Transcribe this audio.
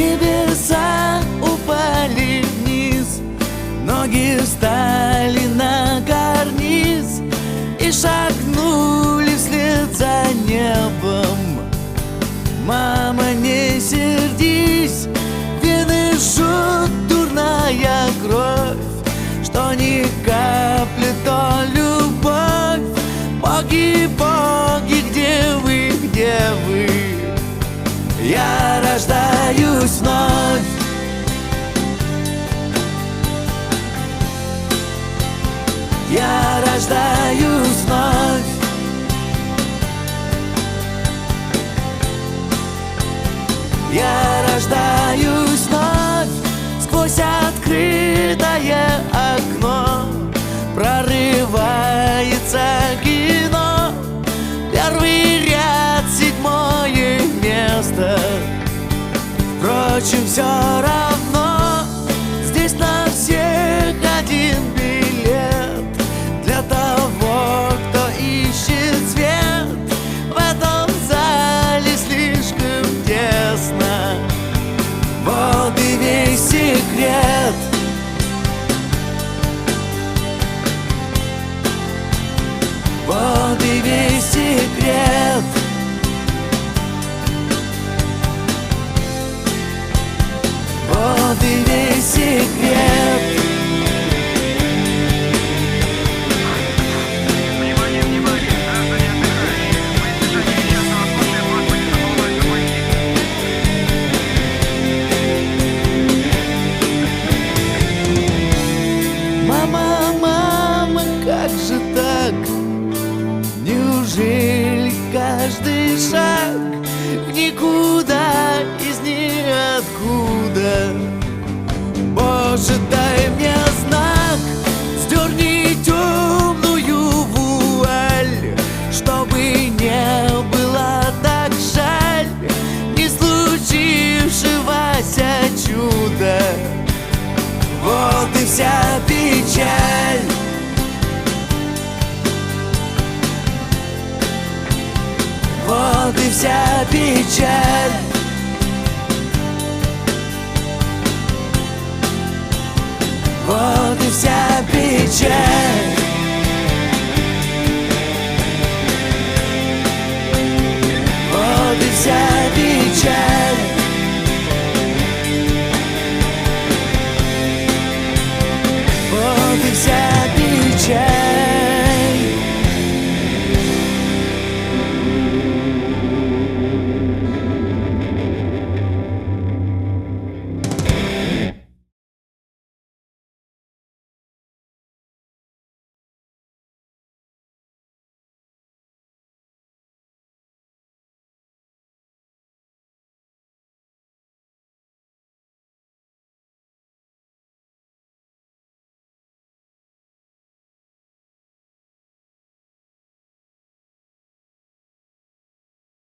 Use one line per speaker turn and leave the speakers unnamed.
Небеса упали вниз, ноги встали на карниз и шагнули вслед за небом. Мама, не сердись, вены жжет дурная кровь, что ни капли, то любовь. Боги, боги, где вы, где вы? Я рождаюсь вновь. Я рождаюсь вновь. Я рождаюсь вновь. Сквозь открытое окно прорывается кино. Первый ряд, 7-е место. Впрочем, все равно здесь на всех один билет. Для того, кто ищет свет, в этом зале слишком тесно. Вот и весь секрет. Вот и весь секрет. Вот и весь секрет.
Внимание, внимание, граждане отдыхающие. Во избежание несчастного случая просьба не забывать документы.
Мама, мама, как же так? Неужели каждый шаг в никуда из ниоткуда? Боже, дай мне знак, сдерни темную вуаль, чтобы не было так жаль не случившегося чуда. Вот и вся печаль. Вот и вся печаль. Вот и вся печаль.